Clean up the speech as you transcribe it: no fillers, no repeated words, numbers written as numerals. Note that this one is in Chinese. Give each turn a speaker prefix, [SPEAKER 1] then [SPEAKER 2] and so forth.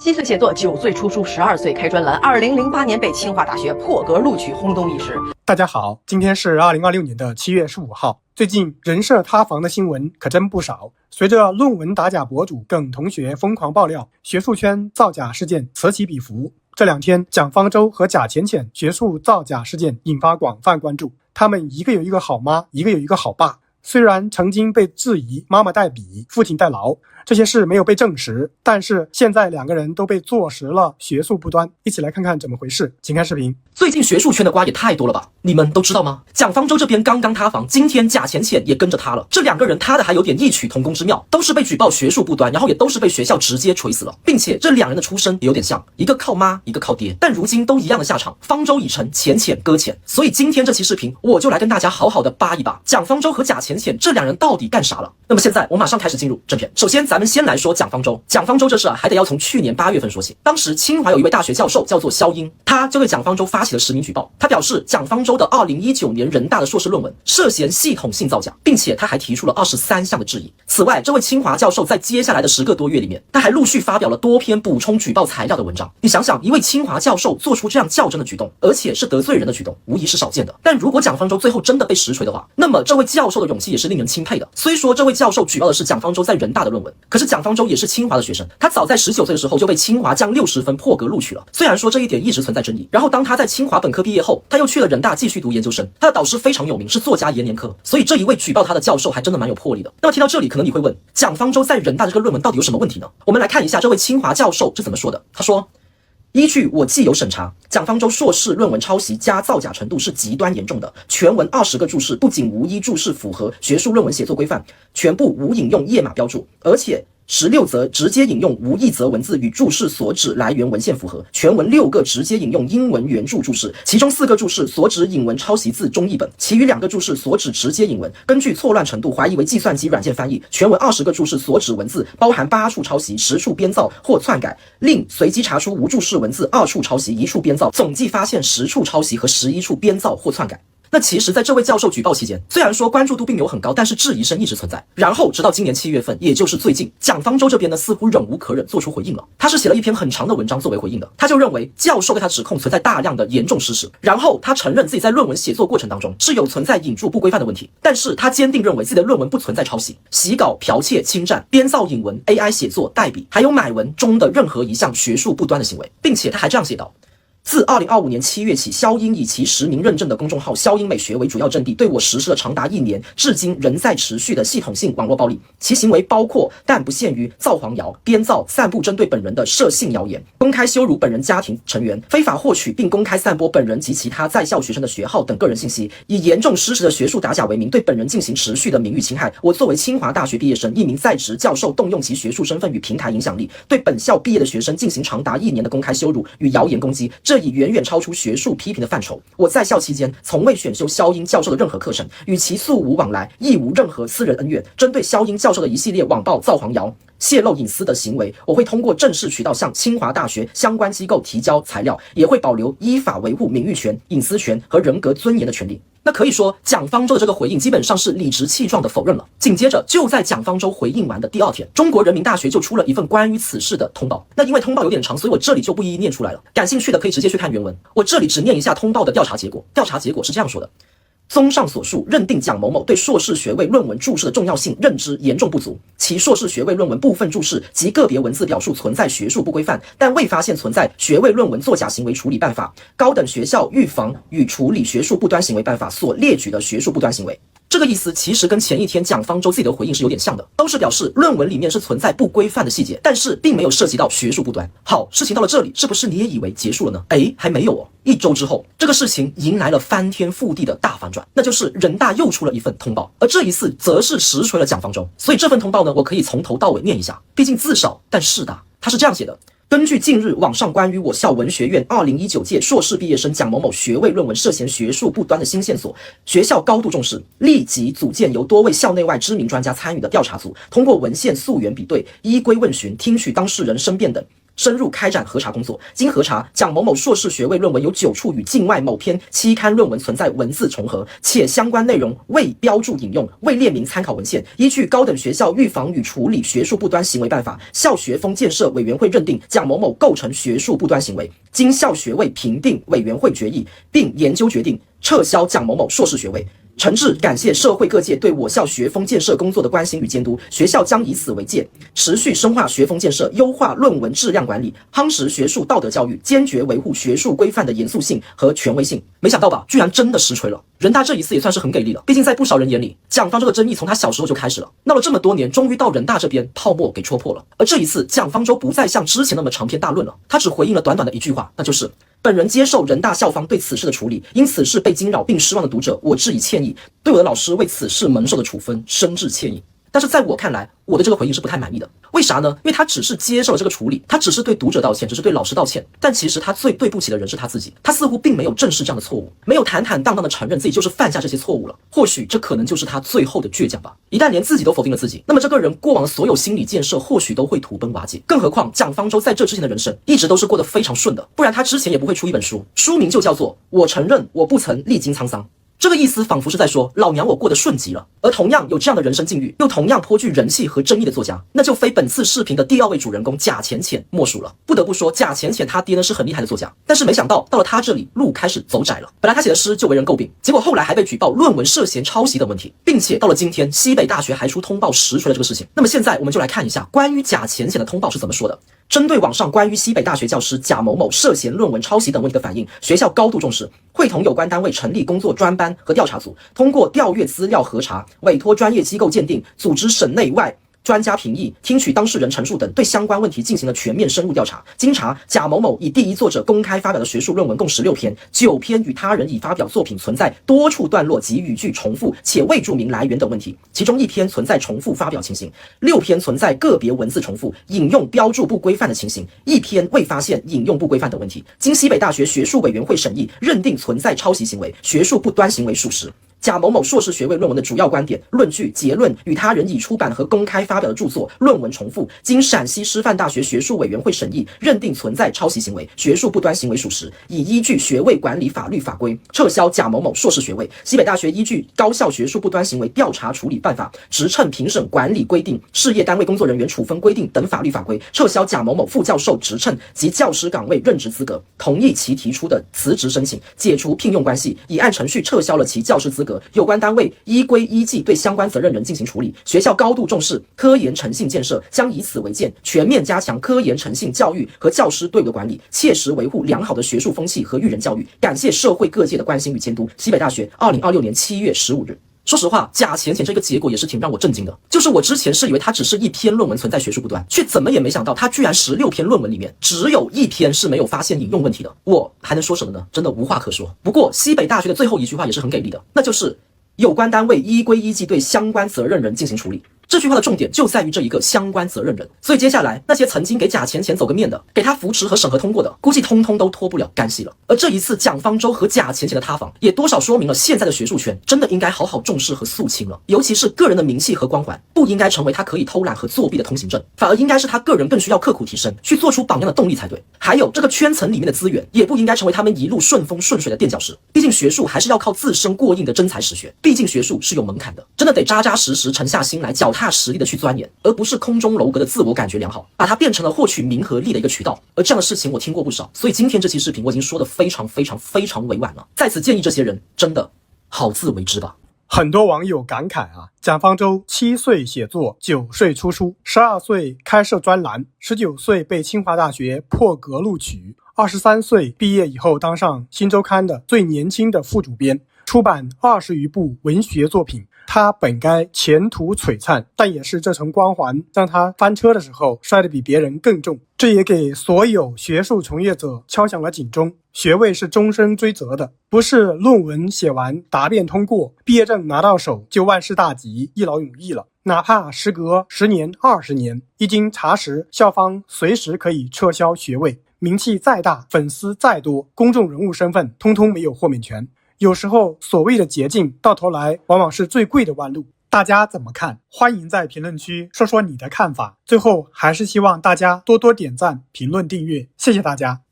[SPEAKER 1] 7岁写作，9岁出书，12岁开专栏。2008年被清华大学破格录取，轰动一时。
[SPEAKER 2] 大家好，今天是2026年的7月15号。最近人设塌房的新闻可真不少。随着论文打假博主等同学疯狂爆料，学术圈造假事件此起彼伏。这两天，蒋方舟和贾浅浅学术造假事件引发广泛关注。他们一个有一个好妈，一个有一个好爸。虽然曾经被质疑妈妈代笔，父亲代劳，这些事没有被证实，但是现在两个人都被坐实了学术不端。一起来看看怎么回事，请看视频。
[SPEAKER 3] 最近学术圈的瓜也太多了吧？你们都知道吗？蒋方舟这边刚刚塌房，今天贾浅浅也跟着塌了。这两个人塌的还有点异曲同工之妙，都是被举报学术不端，然后也都是被学校直接锤死了，并且这两人的出身也有点像，一个靠妈，一个靠爹，但如今都一样的下场，方舟已成，浅浅搁浅。所以今天这期视频，我就来跟大家好好的扒一把蒋方舟和贾浅浅这两人到底干啥了。那么现在我马上开始进入正片。首先咱们先来说蒋方舟。蒋方舟这事还得要从去年8月份说起。当时清华有一位大学教授叫做肖英，他就对蒋方舟发起了实名举报。他表示蒋方舟的2019年人大的硕士论文涉嫌系统性造假，并且他还提出了23项的质疑。此外，这位清华教授在接下来的10个多月里面，他还陆续发表了多篇补充举报材料的文章。你想想，一位清华教授做出这样较真的举动，而且是得罪人的举动，无疑是少见的。但如果蒋方舟最后真的被实锤的话，那么这位教授的勇气也是令人钦佩的。虽说这位教授举报的是蒋方舟在人大的论文，可是蒋方舟也是清华的学生，他早在19岁的时候就被清华将60分破格录取了。虽然说这一点一直存在争议，然后当他在清华本科毕业后，他又去了人大继续读研究生，他的导师非常有名，是作家阎连科，所以这一位举报他的教授还真的蛮有魄力的。那么听到这里，可能你会问，蒋方舟在人大这个论文到底有什么问题呢？我们来看一下这位清华教授是怎么说的。他说，依据我既有审查，蒋方舟硕士论文抄袭加造假程度是极端严重的。全文20个注释不仅无一注释符合学术论文写作规范，全部无引用页码标注，而且16则直接引用无一则文字与注释所指来源文献符合，全文6个直接引用英文原著注释，其中4个注释所指引文抄袭自中译本，其余2个注释所指直接引文，根据错乱程度怀疑为计算机软件翻译。全文20个注释所指文字包含8处抄袭、10处编造或篡改，另随机查出无注释文字2处抄袭、1处编造，总计发现10处抄袭和11处编造或篡改。那其实在这位教授举报期间，虽然说关注度并没有很高，但是质疑声一直存在。然后直到今年7月份，也就是最近，蒋方舟这边呢似乎忍无可忍，做出回应了。他是写了一篇很长的文章作为回应的。他就认为教授对他指控存在大量的严重失实，然后他承认自己在论文写作过程当中是有存在引注不规范的问题，但是他坚定认为自己的论文不存在抄袭、洗稿、剽窃、侵占、编造引文、AI 写作、代笔，还有买文中的任何一项学术不端的行为，并且他还这样写道。自2025年7月起，肖英以其实名认证的公众号肖英美学为主要阵地，对我实施了长达1年，至今仍在持续的系统性网络暴力。其行为包括但不限于造谣谣、编造、散布针对本人的涉性谣言，公开羞辱本人家庭成员，非法获取并公开散播本人及其他在校学生的学号等个人信息，以严重失实的学术打假为名，对本人进行持续的名誉侵害。我作为清华大学毕业生，一名在职教授，动用其学术身份与平台影响力，对本校毕业的学生进行长达1年的公开羞辱与谣言攻击，这已远远超出学术批评的范畴。我在校期间从未选修肖英教授的任何课程，与其素无往来，亦无任何私人恩怨。针对肖英教授的一系列网暴、造谣谣、泄露隐私的行为，我会通过正式渠道向清华大学相关机构提交材料，也会保留依法维护名誉权、隐私权和人格尊严的权利。那可以说，蒋方舟的这个回应基本上是理直气壮的否认了。紧接着，就在蒋方舟回应完的第2天，中国人民大学就出了一份关于此事的通报。那因为通报有点长，所以我这里就不一一念出来了。感兴趣的可以直接去看原文，我这里只念一下通报的调查结果。调查结果是这样说的。综上所述，认定蒋某某对硕士学位论文注释的重要性认知严重不足，其硕士学位论文部分注释及个别文字表述存在学术不规范，但未发现存在学位论文作假行为处理办法、高等学校预防与处理学术不端行为办法所列举的学术不端行为。这个意思其实跟前一天蒋方舟自己的回应是有点像的，都是表示论文里面是存在不规范的细节，但是并没有涉及到学术不端。好，事情到了这里，是不是你也以为结束了呢？还没有哦。1周之后，这个事情迎来了翻天覆地的大反转，那就是人大又出了一份通报，而这一次则是实锤了蒋方舟。所以这份通报呢，我可以从头到尾念一下，毕竟字少但事大。他是这样写的。根据近日网上关于我校文学院2019届硕士毕业生蒋某某学位论文涉嫌学术不端的新线索，学校高度重视，立即组建由多位校内外知名专家参与的调查组，通过文献溯源比对、依规问询、听取当事人申辩等，深入开展核查工作。经核查，蒋某某硕士学位论文有9处与境外某篇期刊论文存在文字重合，且相关内容未标注引用，未列明参考文献。依据《高等学校预防与处理学术不端行为办法》，校学风建设委员会认定蒋某某构成学术不端行为，经校学位评定委员会决议，并研究决定撤销蒋某某硕士学位。诚挚感谢社会各界对我校学风建设工作的关心与监督，学校将以此为戒，持续深化学风建设，优化论文质量管理，夯实学术道德教育，坚决维护学术规范的严肃性和权威性。没想到吧，居然真的实锤了。人大这一次也算是很给力了，毕竟在不少人眼里，蒋方舟的争议从他小时候就开始了，闹了这么多年，终于到人大这边泡沫给戳破了。而这一次，蒋方舟不再像之前那么长篇大论了，他只回应了短短的一句话，那就是本人接受人大校方对此事的处理，因此事被惊扰并失望的读者，我致以歉意，对我的老师为此事蒙受的处分深致歉意。但是在我看来，我的这个回应是不太满意的。为啥呢？因为他只是接受了这个处理，他只是对读者道歉，只是对老师道歉，但其实他最对不起的人是他自己。他似乎并没有正视这样的错误，没有坦坦荡荡的承认自己就是犯下这些错误了。或许这可能就是他最后的倔强吧。一旦连自己都否定了自己，那么这个人过往的所有心理建设或许都会土崩瓦解。更何况蒋方舟在这之前的人生一直都是过得非常顺的，不然他之前也不会出一本书，书名就叫做《我承认我不曾历经沧桑》。这个意思仿佛是在说，老娘我过得顺极了。而同样有这样的人生境遇，又同样颇具人气和争议的作家，那就非本次视频的第2位主人公贾浅浅莫属了。不得不说，贾浅浅他爹呢是很厉害的作家，但是没想到到了他这里，路开始走窄了。本来他写的诗就为人诟病，结果后来还被举报论文涉嫌抄袭等问题，并且到了今天，西北大学还出通报实锤了这个事情。那么现在我们就来看一下关于贾浅浅的通报是怎么说的。针对网上关于西北大学教师贾某某涉嫌论文抄袭等问题的反映，学校高度重视，会同有关单位成立工作专班和调查组，通过调阅资料核查，委托专业机构鉴定，组织省内外专家评议，听取当事人陈述等，对相关问题进行了全面深入调查。经查，贾某某以第一作者公开发表的学术论文共16篇，9篇与他人已发表作品存在多处段落及语句重复且未注明来源等问题，其中1篇存在重复发表情形，6篇存在个别文字重复、引用标注不规范的情形，1篇未发现引用不规范等问题。经西北大学学术委员会审议，认定存在抄袭行为，学术不端行为属实。贾某某硕士学位论文的主要观点、论据、结论与他人已出版和公开发表的著作、论文重复，经陕西师范大学学术委员会审议，认定存在抄袭行为，学术不端行为属实，已依据学位管理法律法规撤销贾某某硕士学位。西北大学依据《高校学术不端行为调查处理办法》、《职称评审管理规定》、《事业单位工作人员处分规定》等法律法规，撤销贾某某副教授职称及教师岗位任职资格，同意其提出的辞职申请，解除聘用关系，已按程序撤销了其教师资格。有关单位依规依纪对相关责任人进行处理。学校高度重视科研诚信建设，将以此为鉴，全面加强科研诚信教育和教师队伍的管理，切实维护良好的学术风气和育人教育。感谢社会各界的关心与监督。西北大学2026年7月15日。说实话，贾浅浅这个结果也是挺让我震惊的。就是我之前是以为他只是1篇论文存在学术不端，却怎么也没想到他居然16篇论文里面只有1篇是没有发现引用问题的。我还能说什么呢？真的无话可说。不过西北大学的最后一句话也是很给力的，那就是有关单位依规依纪对相关责任人进行处理。这句话的重点就在于这一个相关责任人，所以接下来那些曾经给贾浅浅走个面的，给他扶持和审核通过的，估计通通都脱不了干系了。而这一次蒋方舟和贾浅浅的塌房，也多少说明了现在的学术圈真的应该好好重视和肃清了，尤其是个人的名气和光环，不应该成为他可以偷懒和作弊的通行证，反而应该是他个人更需要刻苦提升，去做出榜样的动力才对。还有这个圈层里面的资源，也不应该成为他们一路顺风顺水的垫脚石，毕竟学术还是要靠自身过硬的真才实学，毕竟学术是有门槛的，真的得扎扎实实沉下心来，脚踏实地的去钻研，而不是空中楼阁的自我感觉良好，把它变成了获取名和利的一个渠道。而这样的事情我听过不少，所以今天这期视频我已经说得非常委婉了，在此建议这些人真的好自为之吧。
[SPEAKER 2] 很多网友感慨啊，蒋方舟7岁写作，9岁出书，12岁开设专栏，19岁被清华大学破格录取，23岁毕业以后当上新周刊的最年轻的副主编，出版20余部文学作品。他本该前途璀璨，但也是这层光环让他翻车的时候摔得比别人更重。这也给所有学术从业者敲响了警钟，学位是终身追责的，不是论文写完答辩通过，毕业证拿到手就万事大吉，一劳永逸了。哪怕时隔10年20年，一经查实，校方随时可以撤销学位，名气再大，粉丝再多，公众人物身份通通没有豁免权。有时候所谓的捷径，到头来往往是最贵的弯路。大家怎么看？欢迎在评论区说说你的看法。最后还是希望大家多多点赞、评论、订阅，谢谢大家。